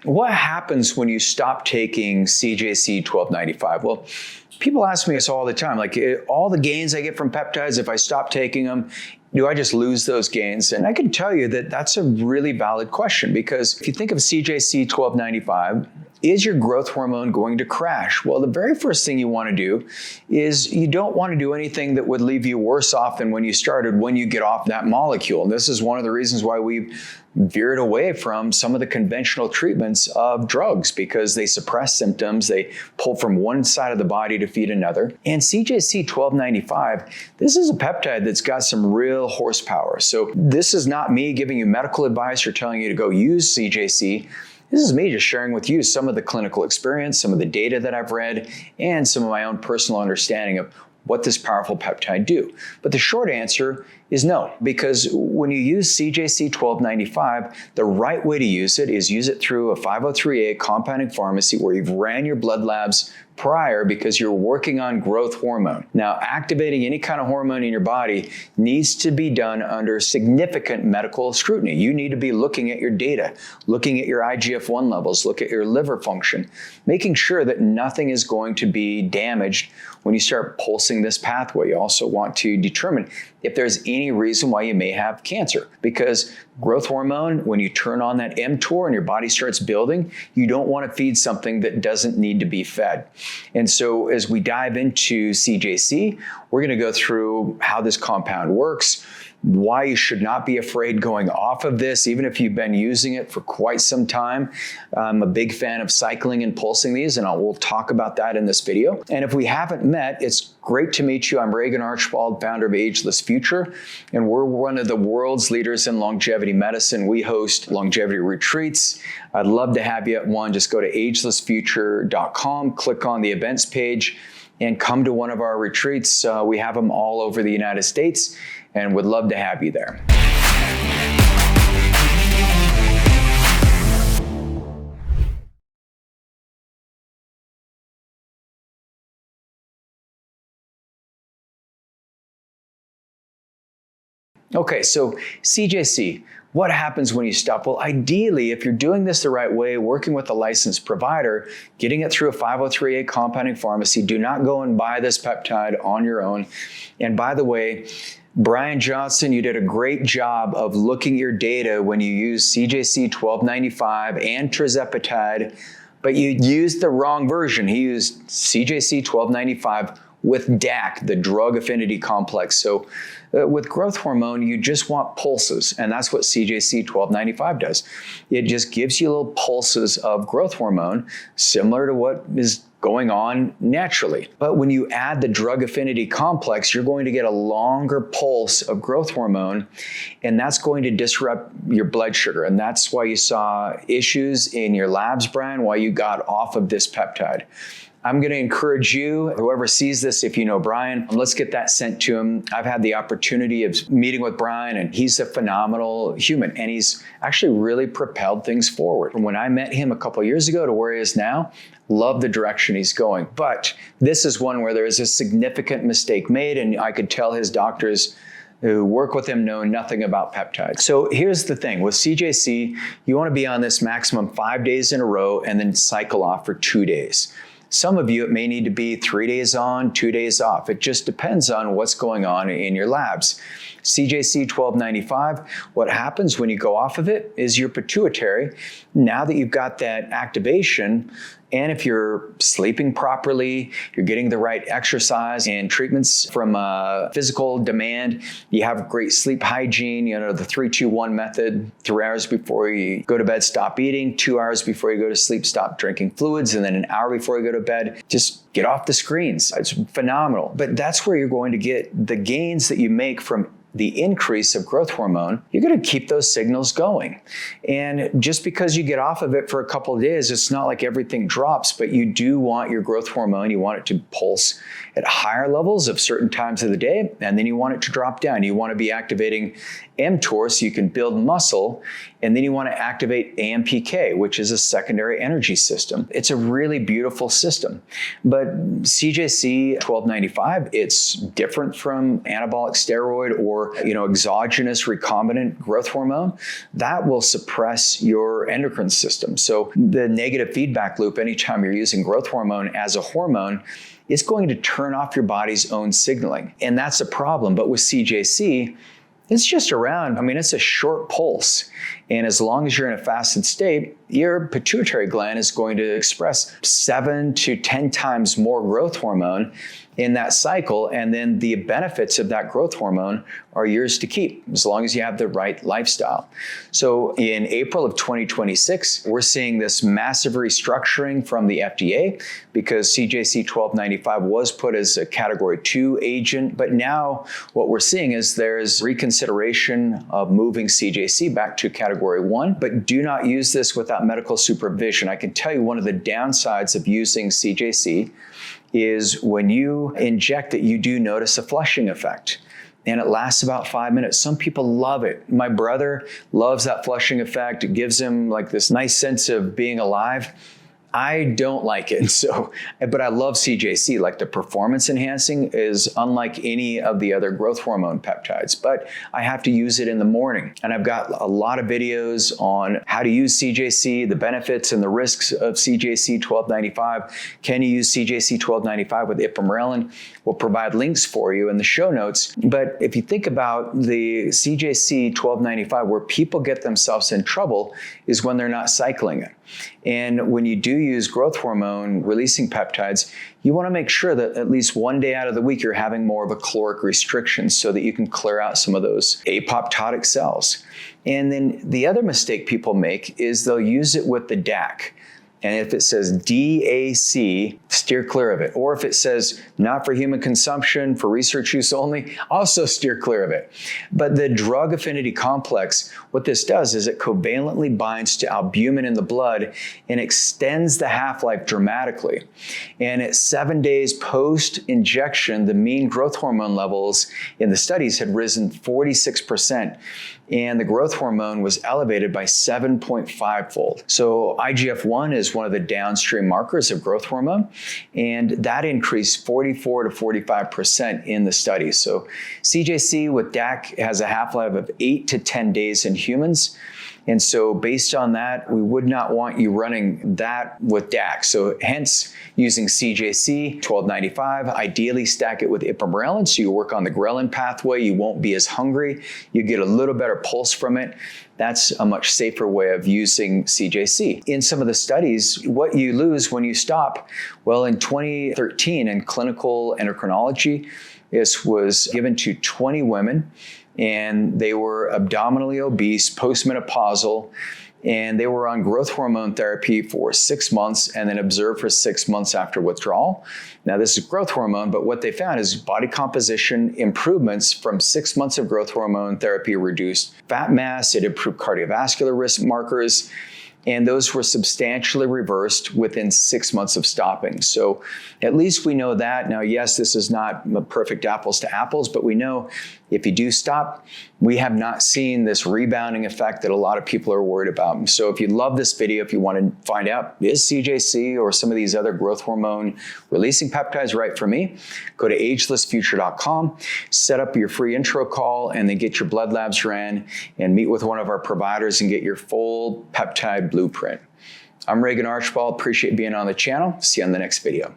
What happens when you stop taking CJC-1295? Well, people ask me this all the time, like all the gains I get from peptides, if I stop taking them, do I just lose those gains? And I can tell you that that's a really valid question, because if you think of CJC-1295, is your growth hormone going to crash? Well, the very first thing you want to do is you don't want to do anything that would leave you worse off than when you started when you get off that molecule. And this is one of the reasons why we've veered away from some of the conventional treatments of drugs, because they suppress symptoms, they pull from one side of the body to feed another. And CJC-1295, this is a peptide that's got some real horsepower. So this is not me giving you medical advice or telling you to go use CJC. This is me just sharing with you some of the clinical experience, some of the data that I've read, and some of my own personal understanding of what this powerful peptide do. But the short answer is no, because when you use CJC-1295, the right way to use it is use it through a 503A compounding pharmacy where you've ran your blood labs prior, because you're working on growth hormone. Now, activating any kind of hormone in your body needs to be done under significant medical scrutiny. You need to be looking at your data, looking at your IGF-1 levels, look at your liver function, making sure that nothing is going to be damaged when you start pulsing this pathway. You also want to determine if there's any reason why you may have cancer, because growth hormone, when you turn on that mTOR and your body starts building, you don't want to feed something that doesn't need to be fed. And so as we dive into CJC, we're going to go through how this compound works, why you should not be afraid going off of this, even if you've been using it for quite some time. I'm a big fan of cycling and pulsing these, and we'll talk about that in this video. And if we haven't met, it's great to meet you. I'm Regan Archibald, founder of Ageless Future, and we're one of the world's leaders in longevity medicine. We host longevity retreats. I'd love to have you at one. Just go to agelessfuture.com, click on the events page, and come to one of our retreats. We have them all over the United States, and would love to have you there. Okay, so CJC, what happens when you stop? Well, ideally, if you're doing this the right way, working with a licensed provider, getting it through a 503A compounding pharmacy, do not go and buy this peptide on your own. And by the way, Brian Johnson, you did a great job of looking at your data when you used CJC-1295 and tirzepatide, but you used the wrong version. He used CJC-1295 with DAC, the drug affinity complex. So with growth hormone, you just want pulses, and that's what CJC-1295 does. It just gives you little pulses of growth hormone, similar to what is going on naturally. But when you add the drug affinity complex, you're going to get a longer pulse of growth hormone, and that's going to disrupt your blood sugar. And that's why you saw issues in your labs, Brian, why you got off of this peptide. I'm going to encourage you, whoever sees this, if you know Brian, let's get that sent to him. I've had the opportunity of meeting with Brian, and he's a phenomenal human, and he's actually really propelled things forward. From when I met him a couple of years ago to where he is now, love the direction he's going. But this is one where there is a significant mistake made, and I could tell his doctors who work with him know nothing about peptides. So here's the thing, with CJC, you want to be on this maximum 5 days in a row and then cycle off for 2 days. Some of you, it may need to be 3 days on, 2 days off. It just depends on what's going on in your labs. CJC-1295, what happens when you go off of it is your pituitary, now that you've got that activation, and if you're sleeping properly, you're getting the right exercise and treatments from physical demand, you have great sleep hygiene, you know, the 3-2-1 method, 3 hours before you go to bed, stop eating, 2 hours before you go to sleep, stop drinking fluids, and then an hour before you go to bed, just get off the screens. It's phenomenal. But that's where you're going to get the gains that you make from the increase of growth hormone. You're going to keep those signals going. And just because you get off of it for a couple of days, it's not like everything drops, but you do want your growth hormone, you want it to pulse at higher levels of certain times of the day, and then you want it to drop down. You want to be activating mTOR so you can build muscle, and then you want to activate AMPK, which is a secondary energy system. It's a really beautiful system. But CJC-1295, it's different from anabolic steroid or or exogenous recombinant growth hormone, that will suppress your endocrine system. So the negative feedback loop, anytime you're using growth hormone as a hormone, it's going to turn off your body's own signaling. And that's a problem. But with CJC, it's just around, it's a short pulse. And as long as you're in a fasted state, your pituitary gland is going to express 7 to 10 times more growth hormone in that cycle. And then the benefits of that growth hormone are yours to keep, as long as you have the right lifestyle. So in April of 2026, we're seeing this massive restructuring from the FDA because CJC-1295 was put as a Category 2 agent. But now what we're seeing is there's reconsideration of moving CJC back to Category 1, but do not use this without medical supervision. I can tell you one of the downsides of using CJC is when you inject it, you do notice a flushing effect. And it lasts about 5 minutes. Some people love it. My brother loves that flushing effect. It gives him like this nice sense of being alive. I don't like it. But I love CJC. Like, the performance enhancing is unlike any of the other growth hormone peptides, but I have to use it in the morning. And I've got a lot of videos on how to use CJC, the benefits and the risks of CJC-1295. Can you use CJC-1295 with Ipamorelin? We'll provide links for you in the show notes. But if you think about the CJC-1295, where people get themselves in trouble is when they're not cycling it. And when you do use growth hormone releasing peptides, you want to make sure that at least one day out of the week you're having more of a caloric restriction so that you can clear out some of those apoptotic cells. And then the other mistake people make is they'll use it with the DAC. And if it says DAC, steer clear of it. Or if it says not for human consumption, for research use only, also steer clear of it. But the drug affinity complex, what this does is it covalently binds to albumin in the blood and extends the half-life dramatically. And at 7 days post-injection, the mean growth hormone levels in the studies had risen 46%. And the growth hormone was elevated by 7.5-fold. So IGF-1 is one of the downstream markers of growth hormone, and that increased 44 to 45% in the study. So CJC with DAC has a half-life of 8 to 10 days in humans. And so based on that, we would not want you running that with DAC. So hence using CJC-1295, ideally stack it with Ipamorelin so you work on the ghrelin pathway, you won't be as hungry, you get a little better pulse from it. That's a much safer way of using CJC. In some of the studies, what you lose when you stop, well, in 2013 in clinical endocrinology, this was given to 20 women, and they were abdominally obese, postmenopausal, and they were on growth hormone therapy for 6 months and then observed for 6 months after withdrawal. Now, this is growth hormone, but what they found is body composition improvements from 6 months of growth hormone therapy reduced fat mass, it improved cardiovascular risk markers, and those were substantially reversed within 6 months of stopping. So at least we know that. Now, yes, this is not a perfect apples to apples, but we know if you do stop, we have not seen this rebounding effect that a lot of people are worried about. So if you love this video, if you want to find out, is CJC or some of these other growth hormone releasing peptides right for me, go to agelessfuture.com, set up your free intro call, and then get your blood labs ran and meet with one of our providers and get your full peptide blueprint. I'm Regan Archibald. Appreciate being on the channel. See you on the next video.